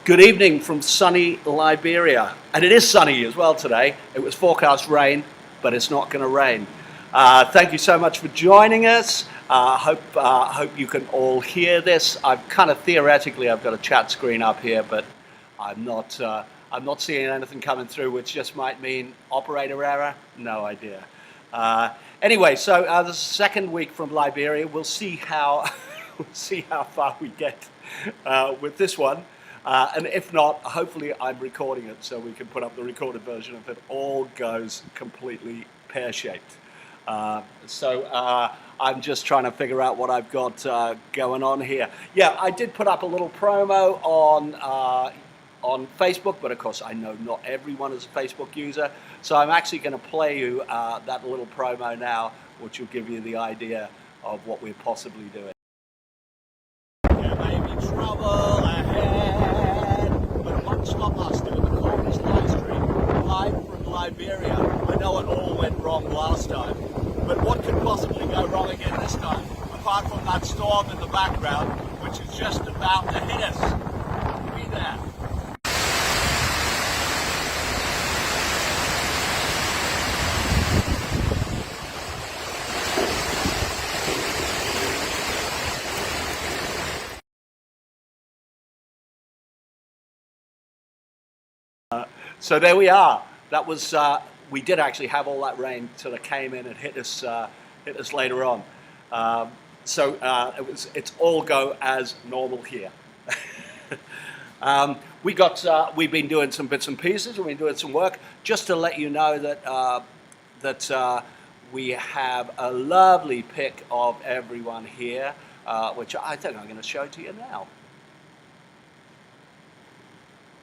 Good evening from sunny Liberia, and it is sunny as well today. It was forecast rain, but it's not going to rain. Thank you so much for joining us. Hope you can all hear this. I've kind of theoretically I've got a chat screen up here, but I'm not seeing anything coming through, which just might mean operator error. No idea. Anyway, so the second week from Liberia. We'll see how how far we get with this one. And if not, hopefully I'm recording it so we can put up the recorded version if it all goes completely pear-shaped. I'm just trying to figure out what I've got going on here. Yeah, I did put up a little promo on Facebook, but of course I know not everyone is a Facebook user. So I'm actually going to play you that little promo now, which will give you the idea of what we're possibly doing. There may be trouble ahead, but it won't stop us doing the Korgis Livestream live from Liberia. I know it all went wrong last time, but what could possibly go wrong again this time, apart from that storm in the background, which is just about to hit us. Be there. So there we are. That was we did actually have all that rain sort of came in and hit us later on. It's all go as normal here. We've been doing some bits and pieces. We've been doing some work just to let you know that we have a lovely pic of everyone here, which I think I'm going to show to you now.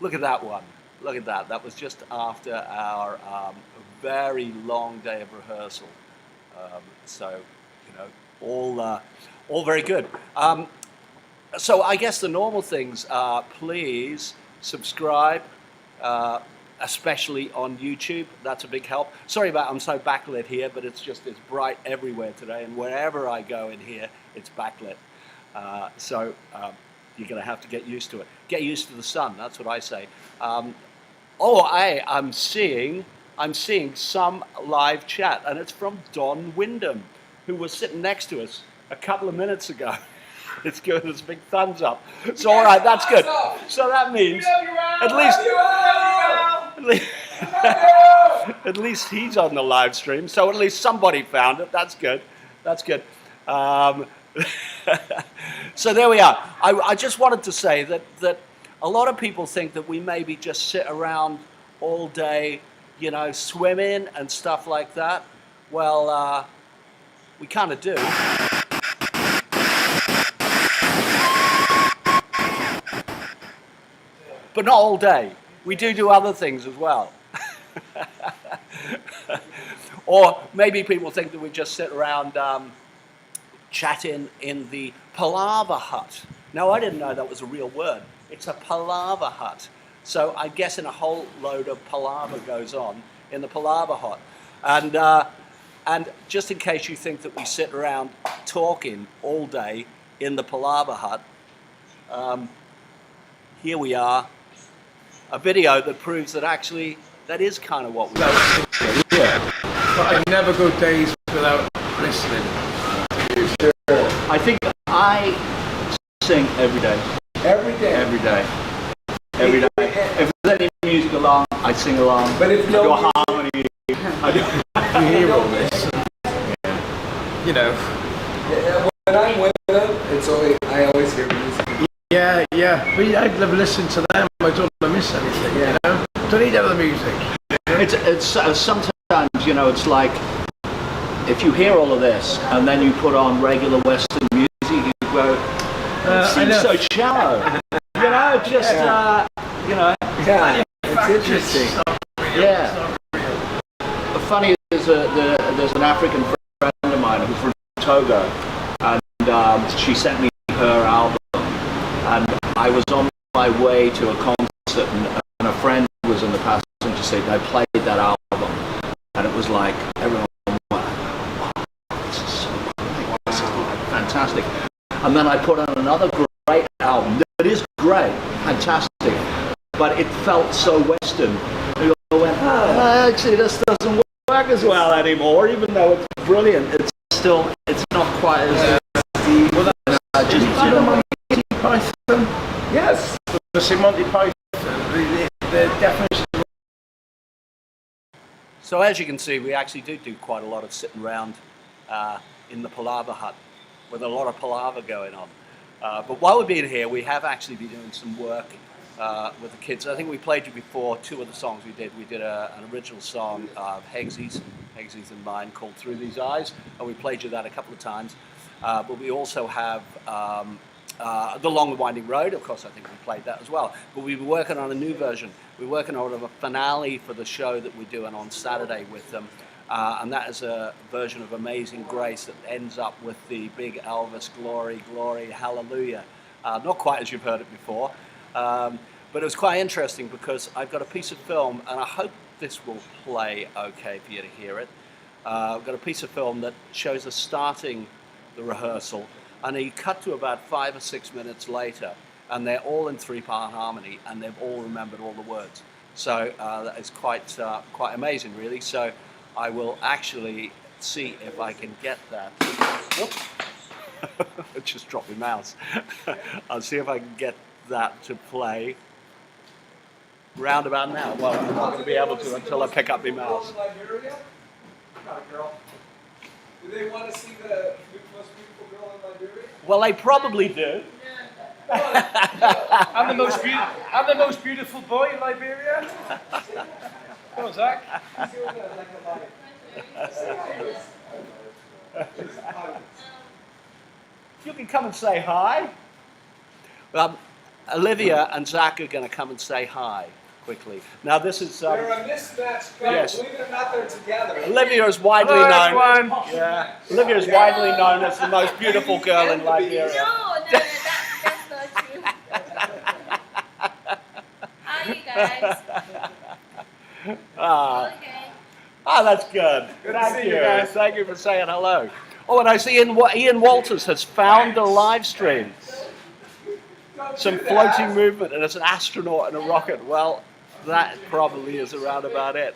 Look at that one. Look at that. That was just after our very long day of rehearsal. So, you know, all very good. So I guess the normal things are please subscribe, especially on YouTube. That's a big help. Sorry about I'm so backlit here, but it's bright everywhere today, and wherever I go in here, it's backlit. You're going to have to get used to it. Get used to the sun. That's what I say. I'm seeing some live chat, and it's from Don Wyndham, who was sitting next to us a couple of minutes ago. It's giving us a big thumbs up. So all right, that's good. So that means at least he's on the live stream. So at least somebody found it. That's good. That's good. So there we are. I just wanted to say that a lot of people think that we maybe just sit around all day, you know, swimming and stuff like that. Well, we kind of do. But not all day. We do other things as well. Or maybe people think that we just sit around chatting in the palaver hut. Now, I didn't know that was a real word. It's a palaver hut. So I guess in a whole load of palaver goes on in the palaver hut. And just in case you think that we sit around talking all day in the palaver hut, here we are, a video that proves that actually that is kind of what we do. Yeah, but I never go days without listening. Sure. I think I sing every day. Every day? Every day. Every day. If there's any music along, I sing along. But if no I do a harmony. You hear all this. You know. When I'm with them, I always hear music. Yeah. But I'd never listen to them. I don't want to miss anything, you know. Don't need other music. It's sometimes, you know, it's like if you hear all of this and then you put on regular Western music, you go, it seems so shallow. You know, just, you know. Yeah, it's interesting. Yeah. The funny is there's an African friend of mine who's from Togo, and she sent me her album, and I was on my way to a concert, and a friend was in the passenger seat, and I played that album, and it was like, everyone went, wow, this is so great, this is like fantastic. And then I put on another great album that is great, fantastic, but it felt so Western. We all went, actually this doesn't work as well anymore, even though it's brilliant. It's not quite as Well, that's just, you know, Monty Python? yes. See, Monty Python, the definition. So as you can see, we actually do quite a lot of sitting around in the palaver hut with a lot of palaver going on. But while we've been here, we have actually been doing some work with the kids. I think we played you before 2 of the songs we did. We did an original song of Heggsy's and mine called Through These Eyes, and we played you that a couple of times. But we also have The Long and Winding Road. Of course, I think we played that as well. But we've been working on a new version. We're working on a finale for the show that we're doing on Saturday with them. And that is a version of Amazing Grace that ends up with the big Elvis Glory, Glory, Hallelujah. Not quite as you've heard it before. But it was quite interesting because I've got a piece of film, and I hope this will play okay for you to hear it. I've got a piece of film that shows us starting the rehearsal, and you cut to about 5 or 6 minutes later, and they're all in 3-part harmony, and they've all remembered all the words. So that is quite amazing, really. So I will actually see if I can get that. Whoops. I just dropped my mouse. I'll see if I can get that to play round about now. Well, I'm not going to be able to until I pick up my mouse. Liberia? Got a girl. Do they want to see the most beautiful girl in Liberia? Well, they probably do. I'm the most beautiful boy in Liberia. Come on, Zach. You can come and say hi. Olivia and Zach are going to come and say hi quickly. Now this is. They're a mismatched couple. Yes. Believe it or not, they're together. Olivia is widely Hello, known. everyone. Yeah, Olivia is widely known as the most beautiful girl in Liberia. No, that's not true. Hi, you guys. Ah, that's good. Good to Thank see you. you guys. Thank you for saying hello. Oh, and I see Ian Walters has found the live stream. Some floating movement, and it's an astronaut in a rocket. Well, that probably is around about it.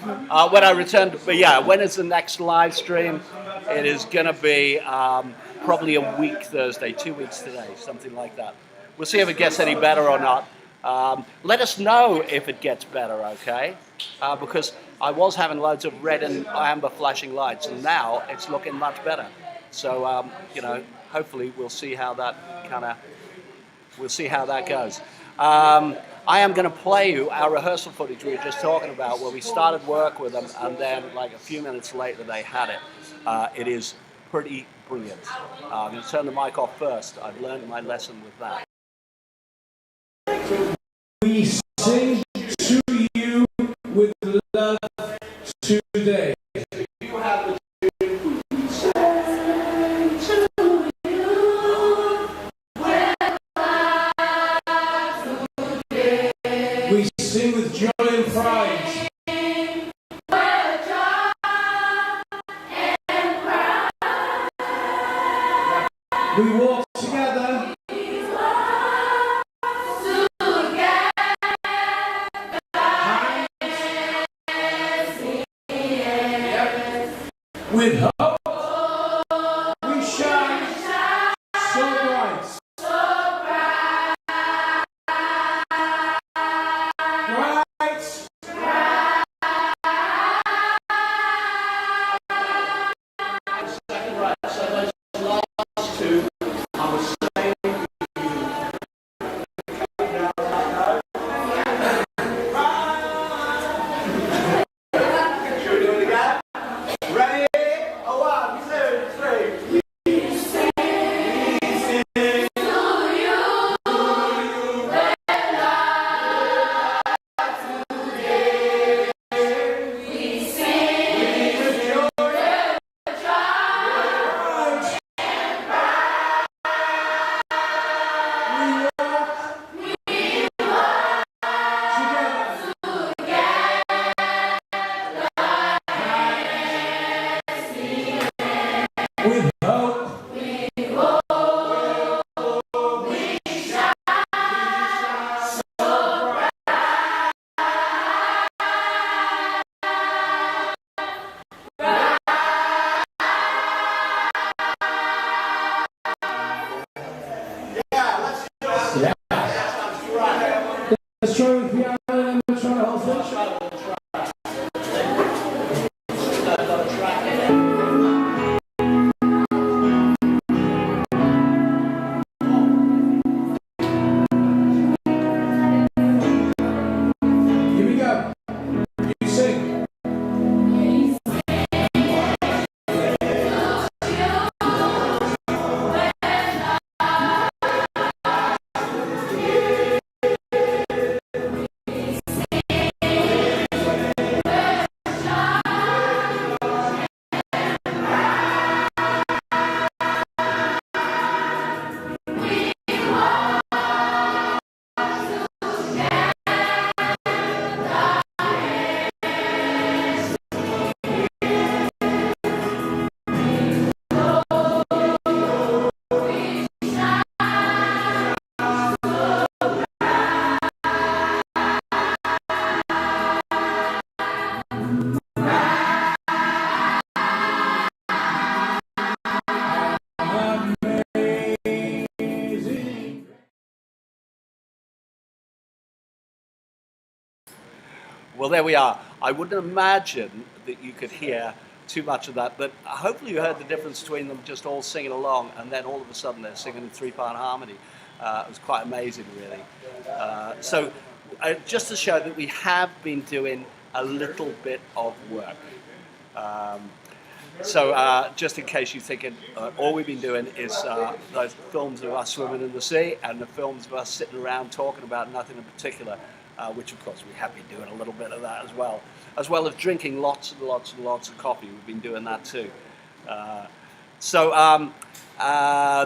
When I return, but yeah, when is the next live stream? It is going to be probably a week Thursday, 2 weeks today, something like that. We'll see if it gets any better or not. Let us know if it gets better, okay? Because I was having loads of red and amber flashing lights, and now it's looking much better. So, you know, hopefully we'll see how that goes. I am going to play you our rehearsal footage we were just talking about, where we started work with them, and then like a few minutes later they had it. It is pretty brilliant. I'm going to turn the mic off first. I've learned my lesson with that. We sing to you with love today. We sing with joy and pride. We walk together. With hope, we shine so bright. Bright. Ready? Well, there we are. I wouldn't imagine that you could hear too much of that, but hopefully you heard the difference between them just all singing along, and then all of a sudden they're singing in three-part harmony. It was quite amazing, really. So just to show that we have been doing a little bit of work. So just in case you're thinking, all we've been doing is those films of us swimming in the sea and the films of us sitting around talking about nothing in particular, which of course we have been doing a little bit of that as well as drinking lots and lots and lots of coffee. We've been doing that too. So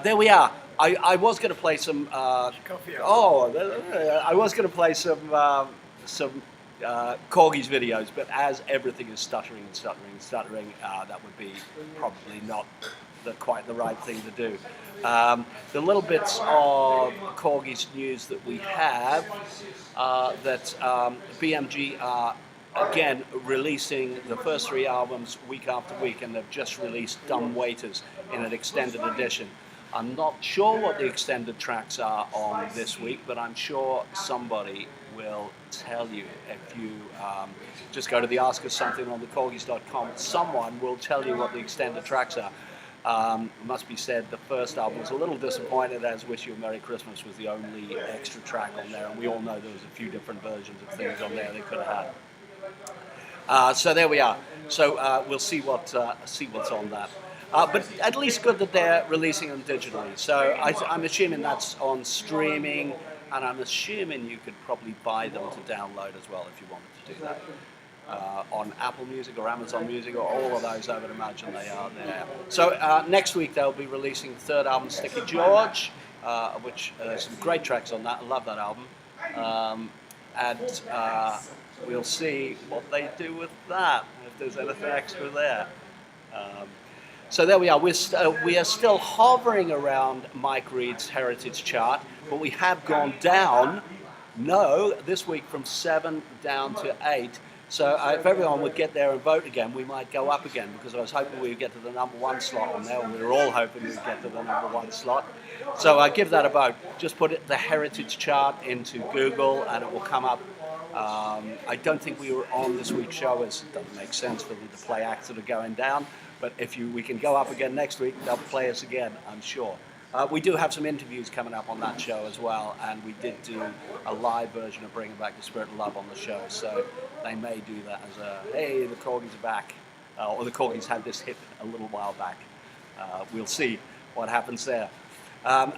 there we are. I was going to play some. Coffee. I was going to play some Korgis videos, but as everything is stuttering and stuttering and stuttering, that would be probably not quite the right thing to do. The little bits of Korgis news that we have, that BMG are again releasing the first 3 albums week after week, and they've just released Dumb Waiters in an extended edition. I'm not sure what the extended tracks are on this week, but I'm sure somebody will tell you. If you just go to the Ask Us Something on the Korgis.com, someone will tell you what the extended tracks are. It must be said, the first album was a little disappointed, as Wish You a Merry Christmas was the only extra track on there, and we all know there was a few different versions of things on there they could have had. So there we are. So we'll see what's on that. But at least good that they're releasing them digitally. So I'm assuming that's on streaming, and I'm assuming you could probably buy them to download as well if you wanted to do that. On Apple Music or Amazon Music or all of those, I would imagine they are there. So next week they'll be releasing the third album, Sticky George, which there's some great tracks on that. I love that album. And we'll see what they do with that, if there's anything extra there. So there we are. We are still hovering around Mike Reed's Heritage chart, but we have gone down, this week from 7 down to 8. So if everyone would get there and vote again, we might go up again, because I was hoping we would get to the #1 slot on there, and we were all hoping we would get to the #1 slot. So I give that a vote. Just put the Heritage chart into Google and it will come up. I don't think we were on this week's show, as it doesn't make sense for them to play acts that are going down. But if we can go up again next week, they'll play us again, I'm sure. We do have some interviews coming up on that show as well, and we did do a live version of Bringing Back the Spirit of Love on the show, so they may do that as a, hey, the Korgis are back, or the Korgis had this hit a little while back. We'll see what happens there.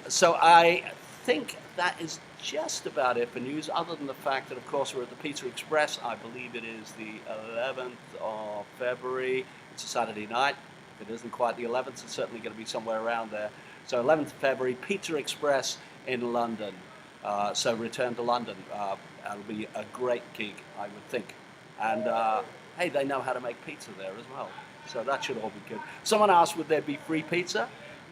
So I think that is just about it for news, other than the fact that, of course, we're at the Pizza Express. I believe it is the 11th of February. It's a Saturday night. If it isn't quite the 11th, it's certainly going to be somewhere around there. So 11th of February, Pizza Express in London. So return to London. That'll be a great gig, I would think. And hey, they know how to make pizza there as well. So that should all be good. Someone asked, would there be free pizza?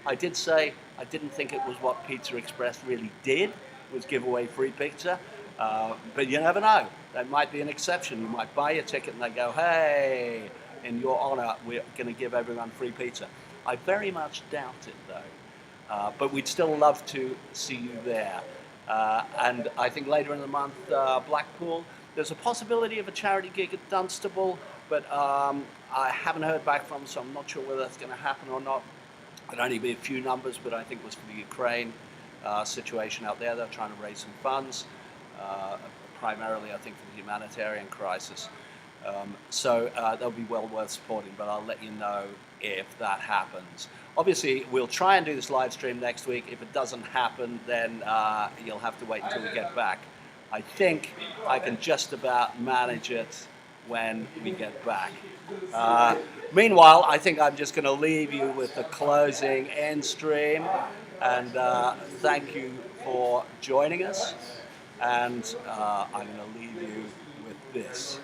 I did say I didn't think it was what Pizza Express really did, was give away free pizza. But you never know. That might be an exception. You might buy a ticket and they go, hey, in your honor, we're going to give everyone free pizza. I very much doubt it, though. But we'd still love to see you there. And I think later in the month, Blackpool, there's a possibility of a charity gig at Dunstable, but I haven't heard back from them, so I'm not sure whether that's going to happen or not. It'd only be a few numbers, but I think it was for the Ukraine situation out there. They're trying to raise some funds, primarily, I think, for the humanitarian crisis. So they'll be well worth supporting, but I'll let you know if that happens. Obviously, we'll try and do this live stream next week. If it doesn't happen, then you'll have to wait until we get back. I think I can just about manage it when we get back. Meanwhile, I think I'm just going to leave you with the closing end stream, and thank you for joining us. And I'm going to leave you with this.